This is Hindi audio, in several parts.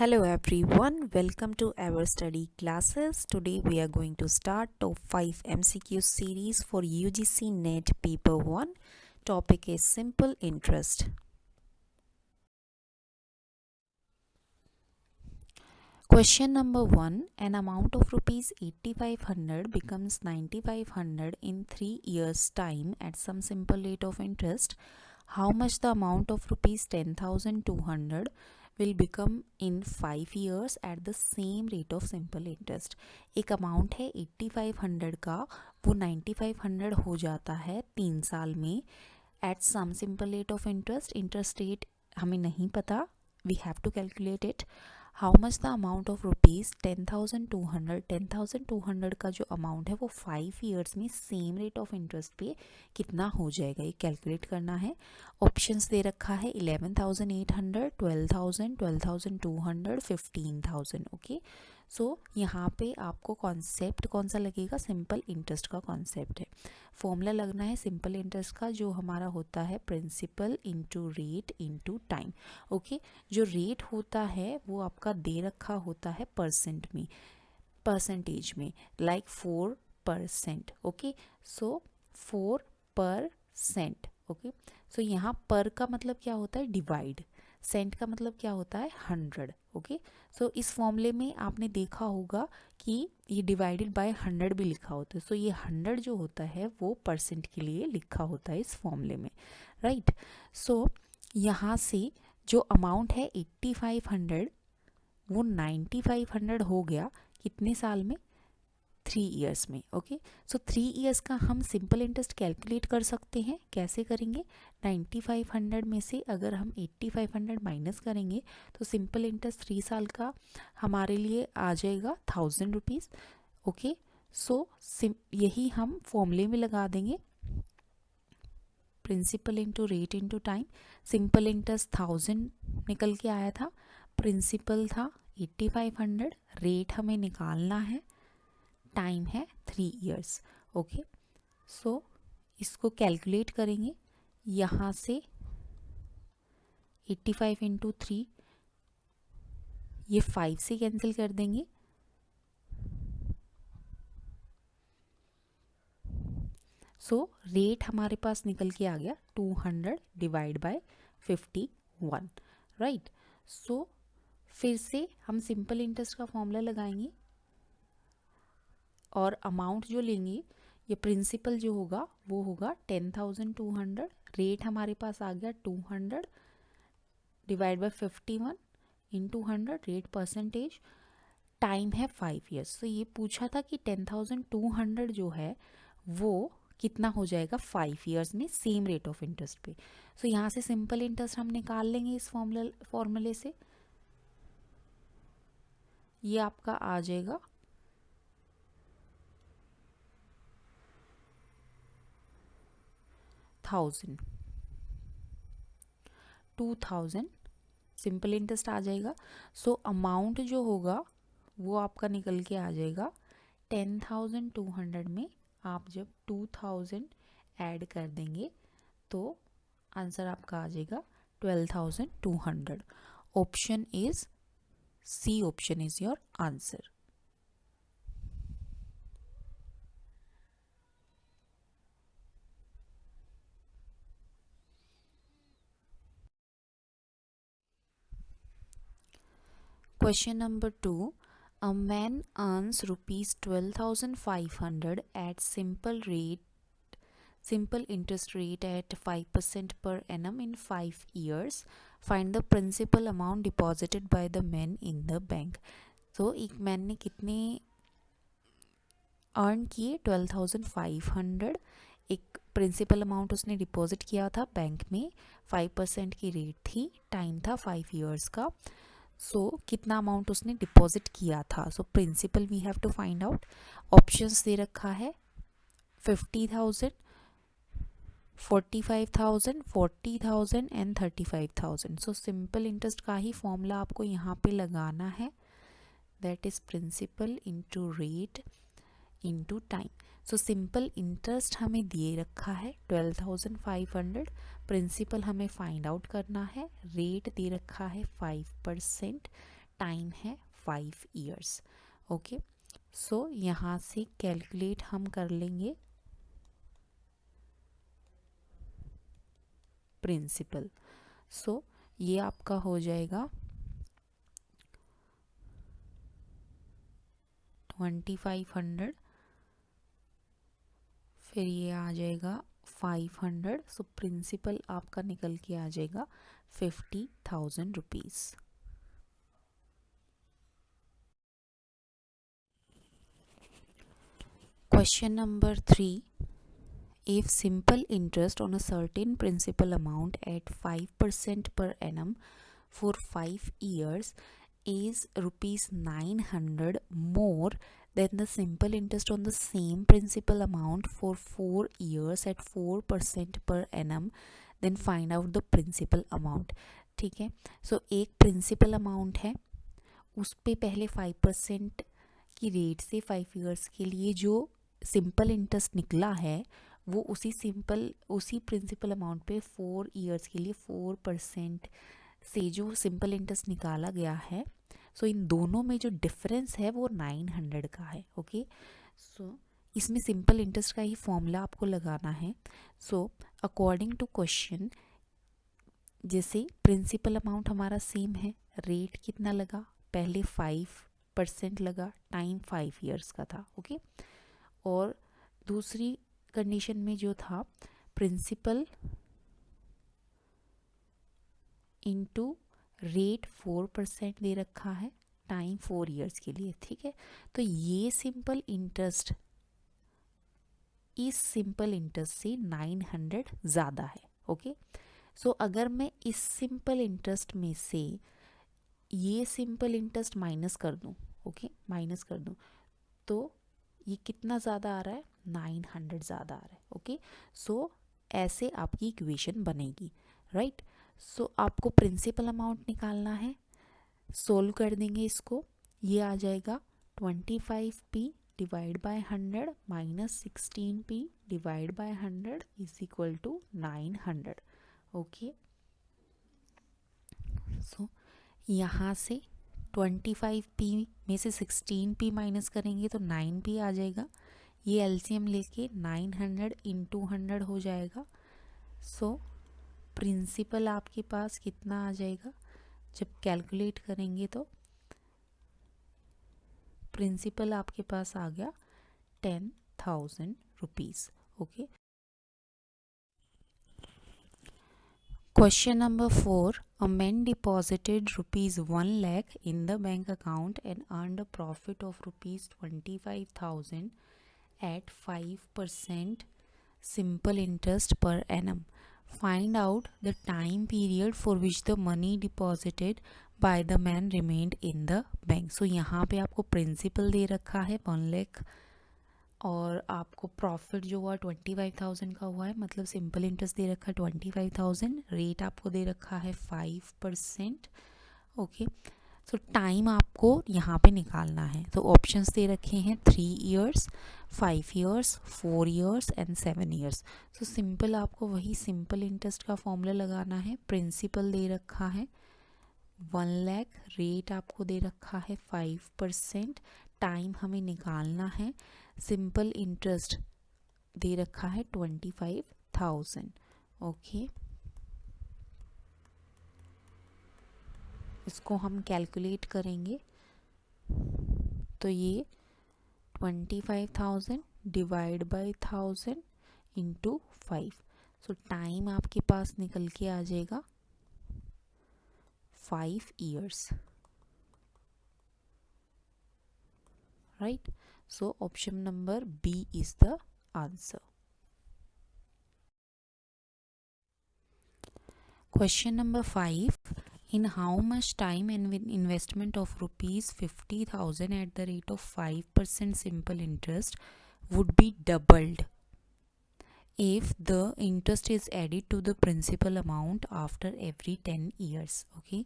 Hello everyone, welcome to our study classes. Today we are going to start top 5 MCQ series for UGC NET paper 1. Topic is simple interest. Question number 1, an amount of rupees 8500 becomes 9500 in 3 years time at some simple rate of interest. How much the amount of rupees 10200 will become in 5 years at the same rate of simple interest. एक अमाउंट है 8500 का, वो 9500 हो जाता है 3 साल में at some simple rate of interest. Interest rate हमें नहीं पता, we have to calculate it. How much the amount of rupees 10200 का जो अमाउंट है वो 5 ईयर्स में सेम रेट ऑफ इंटरेस्ट पे कितना हो जाएगा, ये कैलकुलेट करना है. ऑप्शंस दे रखा है 11,800, 12,000, 12,200, 15,000. ओके, सो यहाँ पे आपको कॉन्सेप्ट कौन सा लगेगा, सिंपल इंटरेस्ट का कॉन्सेप्ट है. फॉर्मूला लगना है सिंपल इंटरेस्ट का, जो हमारा होता है principal into rate into time. Okay, जो रेट होता है वो आपका दे रखा होता है परसेंटेज में, लाइक 4%. ओके, सो 4%. ओके, सो यहाँ पर का मतलब क्या होता है, डिवाइड. सेंट का मतलब क्या होता है, 100. ओके, सो इस फॉर्मूले में आपने देखा होगा कि ये डिवाइडेड बाय 100 भी लिखा होता है. सो ये 100 जो होता है वो परसेंट के लिए लिखा होता है इस फॉर्मूले में, राइट. सो यहाँ से जो अमाउंट है 8500 वो 9500 हो गया कितने साल में, 3 ईयर्स में. ओके, सो 3 ईयर्स का हम सिंपल इंटरेस्ट कैलकुलेट कर सकते हैं. कैसे करेंगे, 9500 में से अगर हम 8500 माइनस करेंगे तो सिंपल इंटरेस्ट 3 साल का हमारे लिए आ जाएगा 1000 रुपीज़. ओके, सो यही हम फॉर्मूले में लगा देंगे, principal into rate into time. Simple interest 1000 निकल के आया था, प्रिंसिपल था 8500, रेट हमें निकालना है, टाइम है 3 ईयर्स. ओके, सो इसको कैलकुलेट करेंगे. यहाँ से 85 इंटू 3, ये 5 से कैंसिल कर देंगे. सो रेट हमारे पास निकल के आ गया 200 डिवाइड बाय 51, राइट. सो फिर से हम सिंपल इंटरेस्ट का फॉर्मूला लगाएंगे और अमाउंट जो लेंगे, ये प्रिंसिपल जो होगा वो होगा 10,200. रेट हमारे पास आ गया 200 divide by 51 into 100, rate percentage. Time है 5 ईयर्स. तो ये पूछा था कि 10,200 जो है वो कितना हो जाएगा 5 ईयर्स में सेम रेट ऑफ इंटरेस्ट पे. सो यहाँ से सिंपल इंटरेस्ट हम निकाल लेंगे इस फॉर्मूले से. ये आपका आ जाएगा 2000 सिंपल इंटरेस्ट आ जाएगा. सो अमाउंट जो होगा वो आपका निकल के आ जाएगा 10,200 में आप जब 2000 ऐड कर देंगे तो आंसर आपका आ जाएगा 12,200. Option is C, option is your answer. Question number 2. A man earns rupees 12,500 at simple interest rate at 5% per annum in 5 years. Find the principal amount deposited by the man in the bank. तो एक मैन ने कितने अर्न किए, 12,500. एक प्रिंसिपल अमाउंट उसने डिपॉजिट किया था बैंक में, 5% की रेट थी, टाइम था 5 ईयर्स का. सो कितना अमाउंट उसने डिपॉजिट किया था. So principal we have to find out. Options दे रखा है 50,000, 45,000, 40,000 एंड 35,000. सो सिंपल इंटरेस्ट का ही फॉर्मूला आपको यहाँ पे लगाना है, that is principal into rate into time. So simple interest हमें दिए रखा है 12,500, प्रिंसिपल हमें फाइंड आउट करना है, रेट दे रखा है 5%, टाइम है 5 ईयर्स। ओके, सो यहाँ से कैलकुलेट हम कर लेंगे प्रिंसिपल। सो ये आपका हो जाएगा 2500, फिर ये आ जाएगा 500। सो प्रिंसिपल आपका निकल के आ जाएगा 50,000 rupees. Question number 3, if simple interest on a certain principal amount at 5% per annum for 5 years is rupees 900 more than the simple interest on the same principal amount for 4 years at 4% per annum, then find out the principal amount। ठीक है, सो एक प्रिंसिपल अमाउंट है, उस पे पहले 5% की रेट से 5 ईयर्स के लिए जो सिंपल इंटरेस्ट निकला है वो उसी प्रिंसिपल अमाउंट पे 4 ईयर्स के लिए 4% से जो सिंपल इंटरेस्ट निकाला गया है, सो इन दोनों में जो डिफरेंस है वो 900 का है। ओके, सो इसमें सिंपल इंटरेस्ट का ही फॉर्मूला आपको लगाना है। सो अकॉर्डिंग टू क्वेश्चन, जैसे प्रिंसिपल अमाउंट हमारा सेम है, रेट कितना लगा, पहले 5% लगा, टाइम 5 ईयर्स का था। ओके, और दूसरी कंडीशन में जो था प्रिंसिपल इनटू रेट 4% दे रखा है, टाइम 4 ईयर्स के लिए। ठीक है, तो ये सिंपल इंटरेस्ट इस सिंपल इंटरेस्ट से 900 ज़्यादा है। ओके, सो अगर मैं इस सिंपल इंटरेस्ट में से ये सिंपल इंटरेस्ट माइनस कर दूं, ओके माइनस कर दूं, तो ये कितना ज़्यादा आ रहा है, 900 ज़्यादा आ रहा है। ओके, सो ऐसे आपकी इक्वेशन बनेगी। राइट, सो आपको प्रिंसिपल अमाउंट निकालना है, सोल्व कर देंगे इसको, ये आ जाएगा 25p divide by 100 minus 16p divide by 100 is equal to 900। Okay, so यहाँ से 25p में से 16p माइनस करेंगे तो 9p आ जाएगा। ये एलसीएम लेके 900 इंटू 100 हो जाएगा। सो प्रिंसिपल आपके पास कितना आ जाएगा, जब कैलकुलेट करेंगे तो प्रिंसिपल आपके पास आ गया 10,000 rupees. Okay, question number 4, a man deposited rupees 1 lakh in the bank account and earned a profit of rupees 25,000 at 5% simple interest per annum. Find out the time period for which the money deposited by the man remained in the bank. So यहाँ पे आपको प्रिंसिपल दे रखा है 1 लाख और आपको प्रॉफिट जो हुआ 25,000 का हुआ है, मतलब सिंपल इंटरेस्ट दे रखा है 25,000, रेट आपको दे रखा है 5%। ओके, सो टाइम आपको यहाँ पे निकालना है, तो ऑप्शंस दे रखे हैं 3 years, 5 years, 4 years and 7 years. So simple आपको वही सिंपल इंटरेस्ट का फॉर्मूला लगाना है, प्रिंसिपल दे रखा है 1 लाख, रेट आपको दे रखा है 5%, टाइम हमें निकालना है, सिंपल इंटरेस्ट दे रखा है 25,000। ओके, इसको हम कैलकुलेट करेंगे तो ये 25,000 divide by 1000 into 5, so time आपके पास निकल के आ जाएगा 5 years. Right, so option number B is the answer. Question number 5, in how much time and investment of rupees 50,000 at the rate of 5% simple interest would be doubled if the interest is added to the principal amount after every 10 years। okay,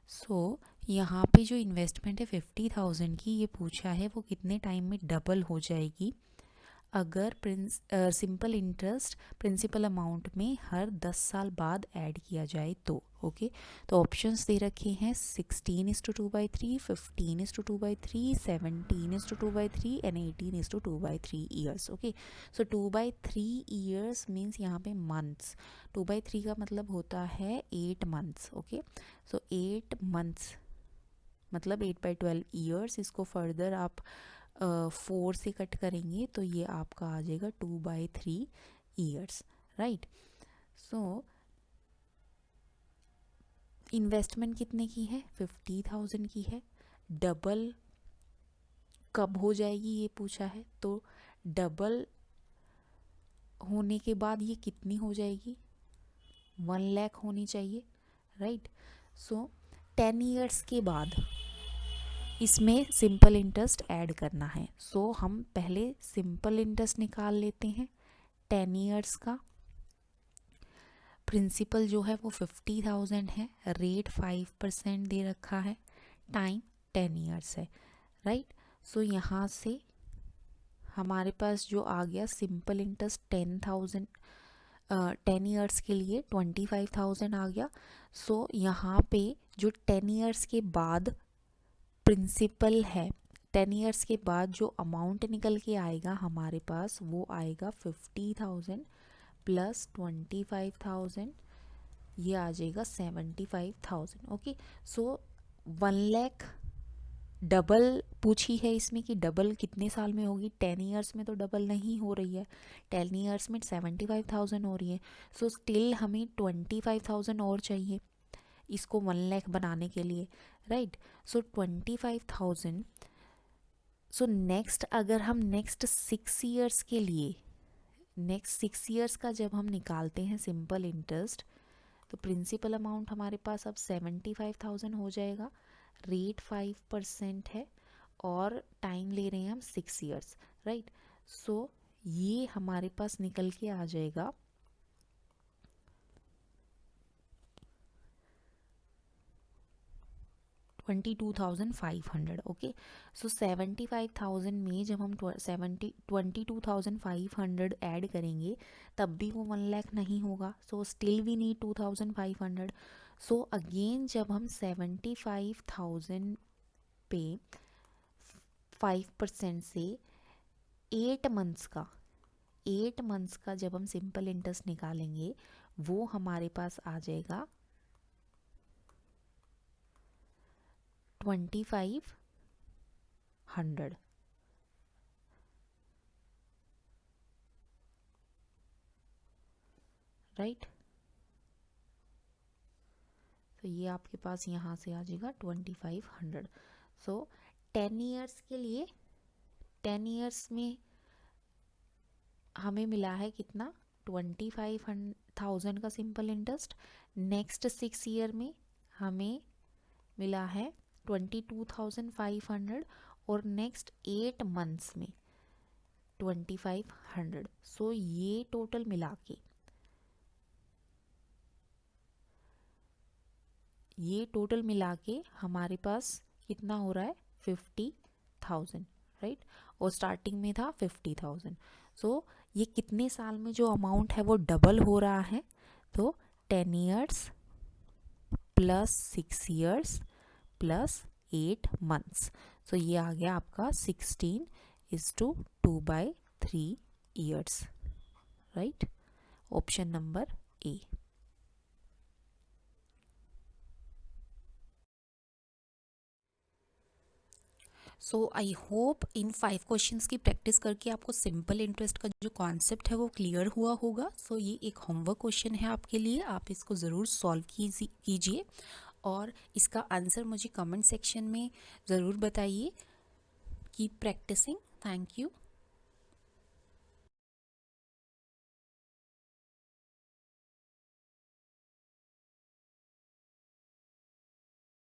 so यहाँ पे जो इन्वेस्टमेंट है 50,000 की, ये पूछा है वो कितने टाइम में डबल हो जाएगी अगर सिंपल इंटरेस्ट प्रिंसिपल अमाउंट में हर 10 साल बाद ऐड किया जाए तो। ओके, तो ऑप्शंस दे रखे हैं 16:2/3, 15:2/3, 17:2/3 and 18:2/3 years. Okay, so 2/3 years means यहाँ पे मंथ्स, 2/3 का मतलब होता है 8 मंथ्स। ओके, सो 8 मंथ्स मतलब 8/12 ईयर्स। इसको फर्दर आप 4 से कट करेंगे तो ये आपका आ जाएगा 2/3 ईयर्स, राइट। सो इन्वेस्टमेंट कितने की है? 50,000 की है। डबल कब हो जाएगी ये पूछा है, तो डबल होने के बाद ये कितनी हो जाएगी? 1 लाख होनी चाहिए, राइट। सो 10 ईयर्स के बाद इसमें सिंपल इंटरेस्ट ऐड करना है। सो हम पहले सिंपल इंटरेस्ट निकाल लेते हैं 10 ईयर्स का। प्रिंसिपल जो है वो 50,000 है, रेट 5% दे रखा है, टाइम 10 ईयर्स है, राइट। सो यहाँ से हमारे पास जो आ गया सिंपल इंटरेस्ट 10 ईयर्स के लिए 25,000 आ गया। सो यहाँ पे जो 10 ईयर्स के बाद प्रिंसिपल है, 10 ईयर्स के बाद जो अमाउंट निकल के आएगा हमारे पास वो आएगा 50,000 प्लस 25,000, ये आ जाएगा 75,000। ओके, सो 1 लाख डबल पूछी है इसमें कि डबल कितने साल में होगी। 10 ईयर्स में तो डबल नहीं हो रही है, 10 ईयर्स में 75,000 हो रही है। सो स्टिल हमें 25,000 और चाहिए इसको 1 लाख बनाने के लिए, राइट। सो 25,000। सो नेक्स्ट अगर हम नेक्स्ट 6 ईयर्स के लिए, नेक्स्ट 6 ईयर्स का जब हम निकालते हैं सिंपल इंटरेस्ट, तो प्रिंसिपल अमाउंट हमारे पास अब 75,000 हो जाएगा, रेट 5% है और टाइम ले रहे हैं हम 6 ईयर्स, राइट। सो ये हमारे पास निकल के आ जाएगा 22,500। ओके, सो 75,000 में जब हम 22,500 ऐड करेंगे तब भी वो 1 लाख नहीं होगा। So still we need 2,500। So again जब हम 75,000 पे 5% से 8 मंथ्स का जब हम सिंपल इंटरेस्ट निकालेंगे वो हमारे पास आ जाएगा 2,500, राइट। तो ये आपके पास यहाँ से आ जाएगा 2,500। सो 10 ईयर्स के लिए 10 ईयर्स में हमें मिला है कितना? 25,000 का सिंपल इंटरेस्ट। नेक्स्ट 6 ईयर में हमें मिला है 22,500 और नेक्स्ट 8 मंथ्स में 2,500। सो ये टोटल मिला के हमारे पास कितना हो रहा है? 50,000, राइट। और स्टार्टिंग में था 50,000। सो ये कितने साल में जो अमाउंट है वो डबल हो रहा है, तो 10 years plus 6 years plus 8 months. So ये आ गया आपका 16:2/3 years, right. Option number A. So I hope in 5 questions की प्रैक्टिस करके आपको सिंपल इंटरेस्ट का जो कॉन्सेप्ट है वो क्लियर हुआ होगा। सो ये एक होमवर्क क्वेश्चन है आपके लिए, आप इसको ज़रूर सॉल्व कीजिए और इसका आंसर मुझे कमेंट सेक्शन में ज़रूर बताइए। Keep practising. Thank you.